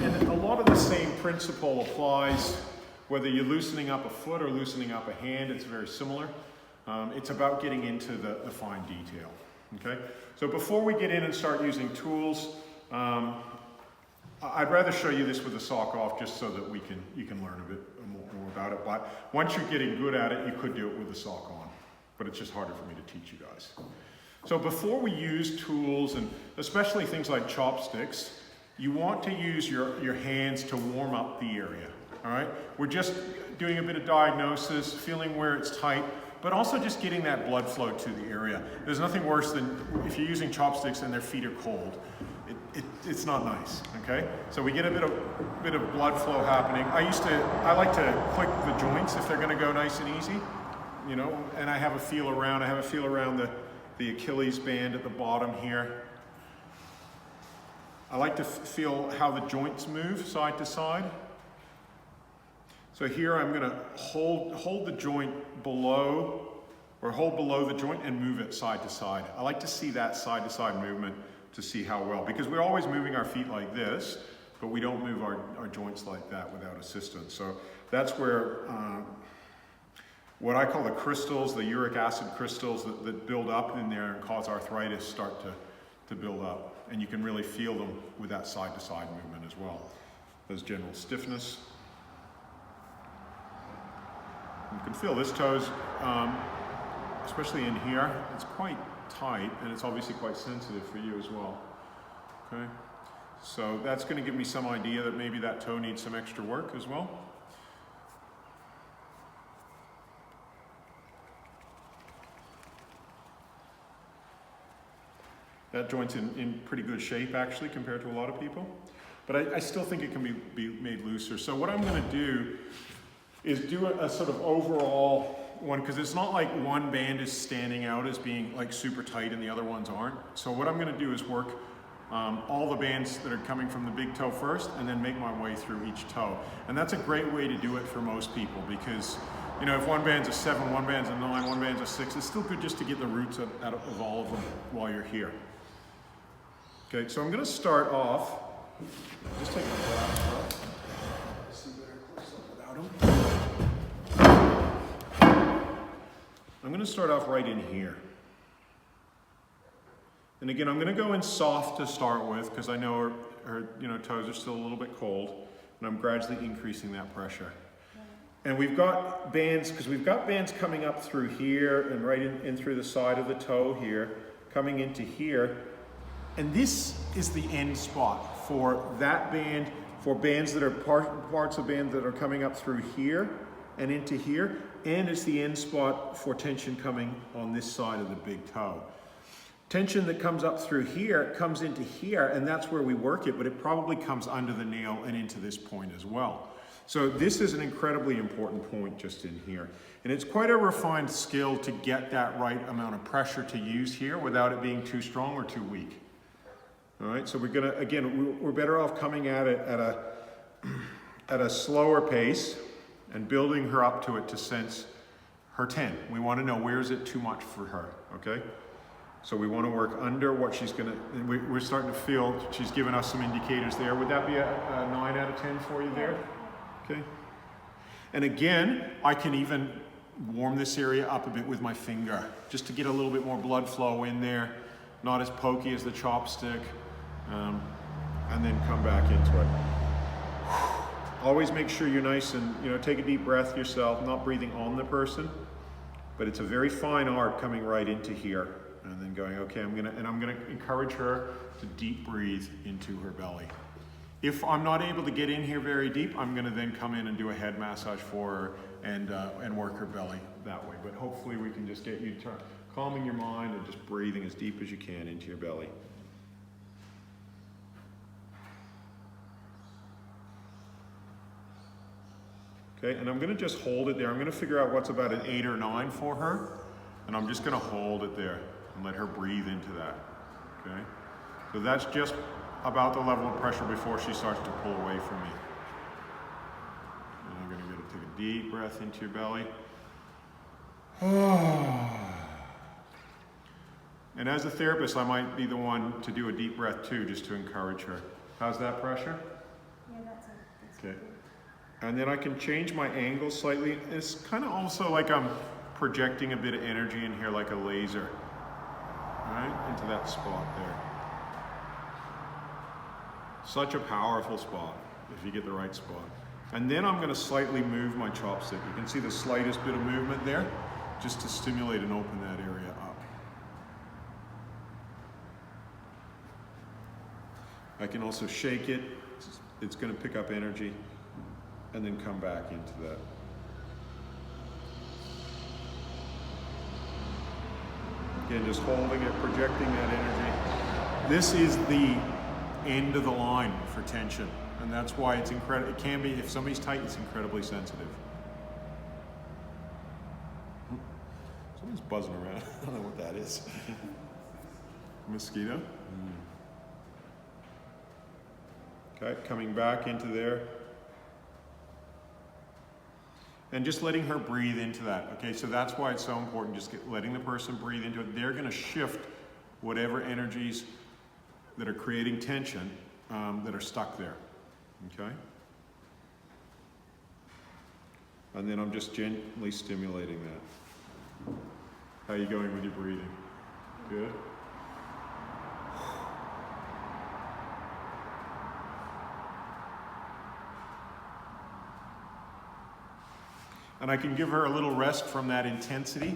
and a lot of the same principle applies whether you're loosening up a foot or loosening up a hand. It's very similar. It's about getting into the fine detail. Okay, so before we get in and start using tools, I'd rather show you this with the sock off just so that you can learn a bit more about it. But once you're getting good at it, you could do it with the sock on, but it's just harder for me to teach you guys. So before we use tools, and especially things like chopsticks, you want to use your hands to warm up the area, all right? We're just doing a bit of diagnosis, feeling where it's tight, but also just getting that blood flow to the area. There's nothing worse than if you're using chopsticks and their feet are cold. It's not nice, okay? So we get a bit of blood flow happening. I like to click the joints if they're gonna go nice and easy, you know, and I have a feel around the Achilles band at the bottom here. I like to feel how the joints move side to side. So here I'm gonna hold the joint below, or hold below the joint and move it side to side. I like to see that side to side movement to see how well, because we're always moving our feet like this, but we don't move our joints like that without assistance. So that's where what I call the crystals, the uric acid crystals that build up in there and cause arthritis start to build up. And you can really feel them with that side to side movement as well. There's general stiffness. You can feel this toes, especially in here, it's quite tight, and it's obviously quite sensitive for you as well, okay? So that's gonna give me some idea that maybe that toe needs some extra work as well. That joint's in pretty good shape actually compared to a lot of people, but I still think it can be made looser. So what I'm gonna do is do a sort of overall one, because it's not like one band is standing out as being like super tight and the other ones aren't. So what I'm gonna do is work all the bands that are coming from the big toe first and then make my way through each toe. And that's a great way to do it for most people, because you know, if one band's a 7, one band's a 9, one band's a 6, it's still good just to get the roots out of all of them while you're here. Okay, so I'm gonna start off, just take my glasses off. See better close up without them. I'm going to start off right in here. And again, I'm going to go in soft to start with, because I know her toes are still a little bit cold, and I'm gradually increasing that pressure. And we've got bands, because we've got bands coming up through here and right in through the side of the toe here, coming into here. And this is the end spot for that band, for bands that are parts of band that are coming up through here and into here, and it's the end spot for tension coming on this side of the big toe. Tension that comes up through here comes into here, and that's where we work it, but it probably comes under the nail and into this point as well. So this is an incredibly important point just in here. And it's quite a refined skill to get that right amount of pressure to use here without it being too strong or too weak. All right, so we're gonna, again, we're better off coming at it at a slower pace and building her up to it to sense her 10. We want to know, where is it too much for her, okay? So we want to work under what she's gonna, and we're starting to feel, she's given us some indicators there. Would that be a 9 out of 10 for you there? Okay. And again, I can even warm this area up a bit with my finger, just to get a little bit more blood flow in there, not as pokey as the chopstick, and then come back into it. Always make sure you're nice and, take a deep breath yourself, not breathing on the person, but it's a very fine art coming right into here and then going, okay, I'm gonna encourage her to deep breathe into her belly. If I'm not able to get in here very deep, I'm gonna then come in and do a head massage for her and work her belly that way. But hopefully we can just get you calming your mind and just breathing as deep as you can into your belly. Okay, and I'm gonna just hold it there. I'm gonna figure out what's about an 8 or 9 for her, and I'm just gonna hold it there and let her breathe into that, okay? So that's just about the level of pressure before she starts to pull away from me. And I'm gonna take a deep breath into your belly. And as a therapist, I might be the one to do a deep breath too, just to encourage her. How's that pressure? Yeah, that's Okay. good. And then I can change my angle slightly. It's kind of also like I'm projecting a bit of energy in here like a laser, right, into that spot there. Such a powerful spot if you get the right spot. And then I'm going to slightly move my chopstick. You can see the slightest bit of movement there, just to stimulate and open that area up. I can also shake it. It's going to pick up energy and then come back into that. Again, just holding it, projecting that energy. This is the end of the line for tension, and that's why it's incredible. It can be, if somebody's tight, it's incredibly sensitive. Something's buzzing around. I don't know what that is. Mosquito? Okay, coming back into there. And just letting her breathe into that. Okay, so that's why it's so important, just letting the person breathe into it. They're gonna shift whatever energies that are creating tension that are stuck there, okay? And then I'm just gently stimulating that. How are you going with your breathing? Good? And I can give her a little rest from that intensity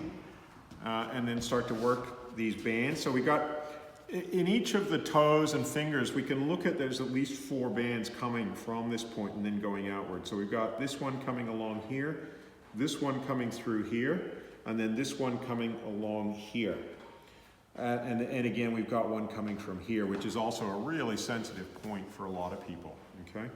and then start to work these bands. So we got, in each of the toes and fingers, we can look at, there's at least 4 bands coming from this point and then going outward. So we've got this one coming along here, this one coming through here, and then this one coming along here. And again, we've got one coming from here, which is also a really sensitive point for a lot of people, okay?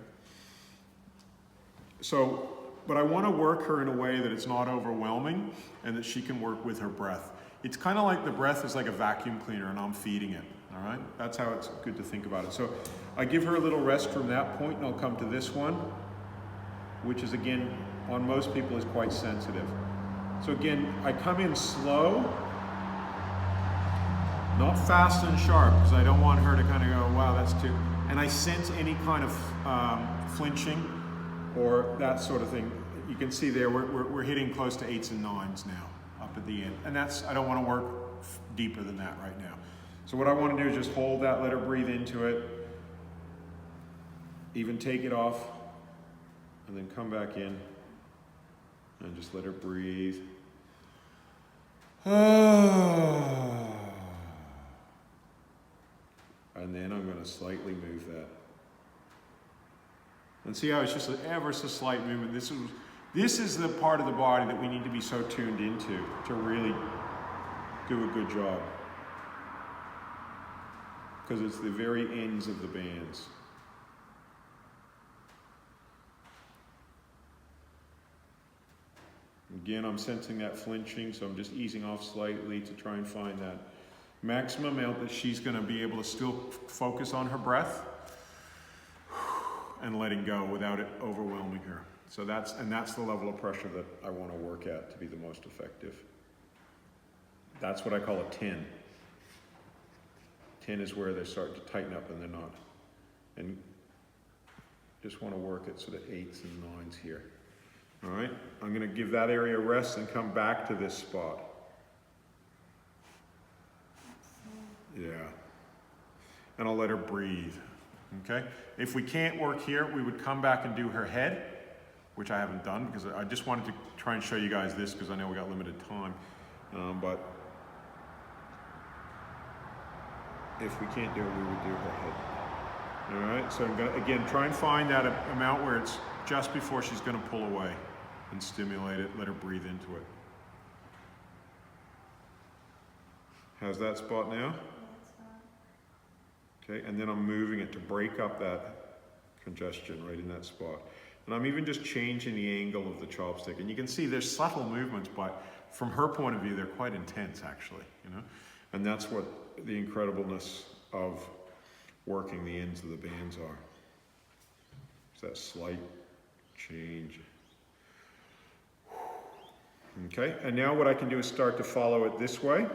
So, but I want to work her in a way that it's not overwhelming and that she can work with her breath. It's kind of like the breath is like a vacuum cleaner and I'm feeding it, all right? That's how it's good to think about it. So I give her a little rest from that point and I'll come to this one, which is again, on most people is quite sensitive. So again, I come in slow, not fast and sharp, because I don't want her to kind of go, wow, that's too, and I sense any kind of flinching or that sort of thing. You can see there, we're hitting close to 8s and 9s now, up at the end. And that's, I don't want to work deeper than that right now. So what I want to do is just hold that, let her breathe into it, even take it off, and then come back in, and just let her breathe. And then I'm going to slightly move that. And see how it's just an ever so slight movement. This is the part of the body that we need to be so tuned into to really do a good job. Because it's the very ends of the bands. Again, I'm sensing that flinching, so I'm just easing off slightly to try and find that maximum amount that she's going to be able to still focus on her breath and letting go without it overwhelming her. So that's the level of pressure that I want to work at to be the most effective. That's what I call a 10. 10 is where they start to tighten up and they're not. And just want to work at sort of 8s and 9s here. All right, I'm going to give that area a rest and come back to this spot. Yeah. And I'll let her breathe. Okay? If we can't work here, we would come back and do her head, which I haven't done because I just wanted to try and show you guys this because I know we got limited time. But if we can't do it, we would do her head. All right? So I'm going to, again, try and find that amount where it's just before she's going to pull away and stimulate it, let her breathe into it. How's that spot now? Okay, and then I'm moving it to break up that congestion right in that spot. And I'm even just changing the angle of the chopstick. And you can see there's subtle movements, but from her point of view, they're quite intense actually, you know? And that's what the incredibleness of working the ends of the bands are. It's that slight change. Okay, and now what I can do is start to follow it this way.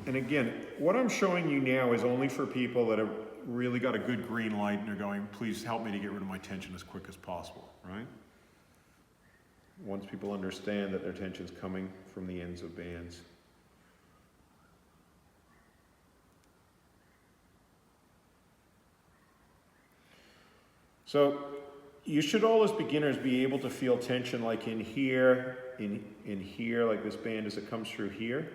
And again, what I'm showing you now is only for people that have really got a good green light and are going, please help me to get rid of my tension as quick as possible, right? Once people understand that their tension's coming from the ends of bands. So you should all as beginners be able to feel tension like in here, in here, like this band as it comes through here.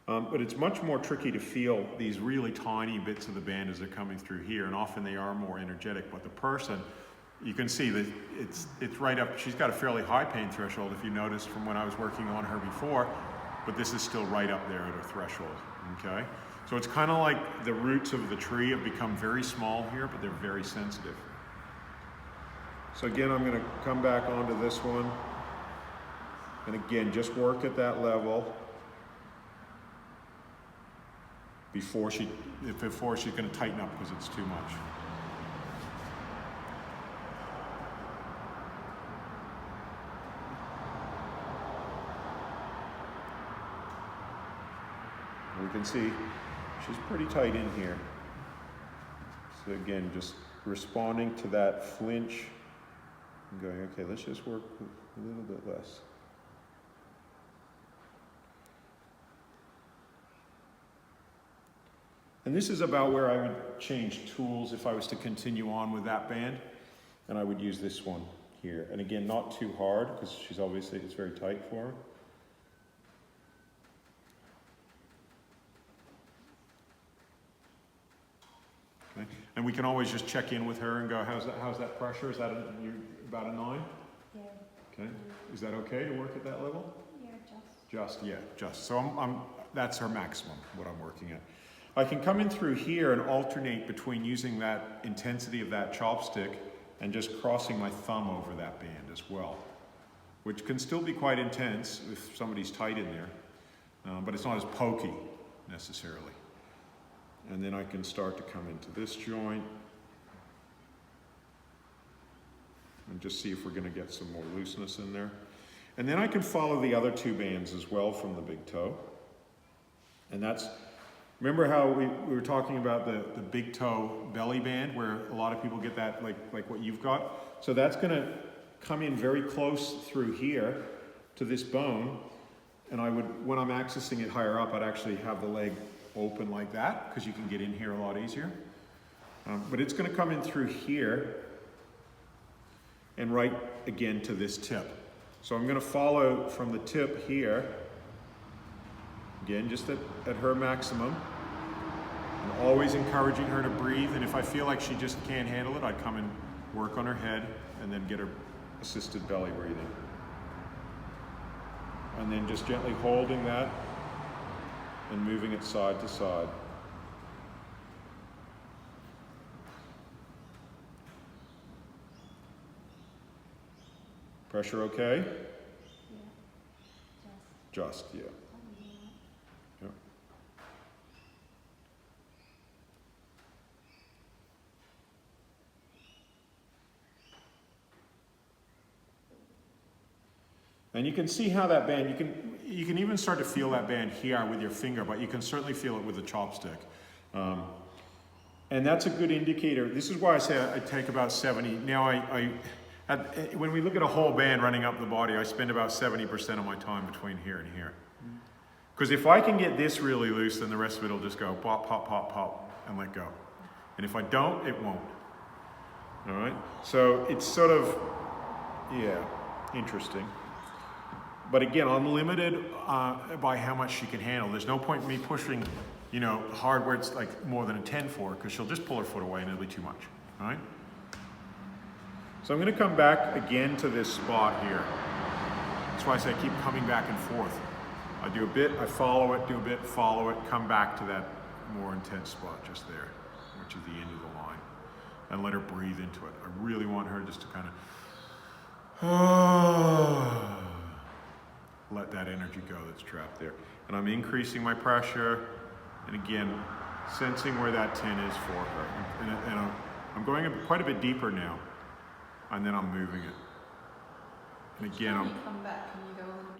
But it's much more tricky to feel these really tiny bits of the band as they're coming through here, and often they are more energetic. But the person, you can see that it's right up, she's got a fairly high pain threshold if you notice from when I was working on her before, but this is still right up there at her threshold, okay? So it's kind of like the roots of the tree have become very small here, but they're very sensitive. So again, I'm going to come back onto this one, and again, just work at that level before she's going to tighten up because it's too much. We can see she's pretty tight in here. So again, just responding to that flinch and going, okay, let's just work a little bit less. And this is about where I would change tools if I was to continue on with that band. And I would use this one here. And again, not too hard because she's obviously, it's very tight for her. Okay. And we can always just check in with her and go, how's that pressure? Is that about a 9? Yeah. Okay. Is that okay to work at that level? Yeah, Just. So that's her maximum, what I'm working at. I can come in through here and alternate between using that intensity of that chopstick and just crossing my thumb over that band as well, which can still be quite intense if somebody's tight in there, but it's not as pokey necessarily. And then I can start to come into this joint and just see if we're going to get some more looseness in there. And then I can follow the other 2 bands as well from the big toe. And that's, remember how we were talking about the big toe belly band where a lot of people get that like what you've got? So that's going to come in very close through here to this bone. And I would, when I'm accessing it higher up, I'd actually have the leg open like that because you can get in here a lot easier. But it's going to come in through here and right again to this tip. So I'm going to follow from the tip here, again just at her maximum, and always encouraging her to breathe. And if I feel like she just can't handle it, I'd come and work on her head and then get her assisted belly breathing. And then just gently holding that and moving it side to side. Pressure okay? Yeah. Just, yeah. Yeah. And you can see how that band, you can even start to feel that band here with your finger, but you can certainly feel it with a chopstick. And that's a good indicator. This is why I say I take about 70. Now when we look at a whole band running up the body, I spend about 70% of my time between here and here. Because if I can get this really loose, then the rest of it will just go pop, pop, pop, pop, and let go. And if I don't, it won't. All right? So it's sort of, yeah, interesting. But again, I'm limited by how much she can handle. There's no point in me pushing, hard where it's like more than a 10 for her, because she'll just pull her foot away and it'll be too much, all right? So I'm gonna come back again to this spot here. That's why I say I keep coming back and forth. I do a bit, I follow it, do a bit, follow it, come back to that more intense spot just there, which is the end of the line, and let her breathe into it. I really want her just to kind of let that energy go that's trapped there. And I'm increasing my pressure, and again, sensing where that 10 is for her. And I'm going quite a bit deeper now, and then I'm moving it. And again, When you come back, can you go a little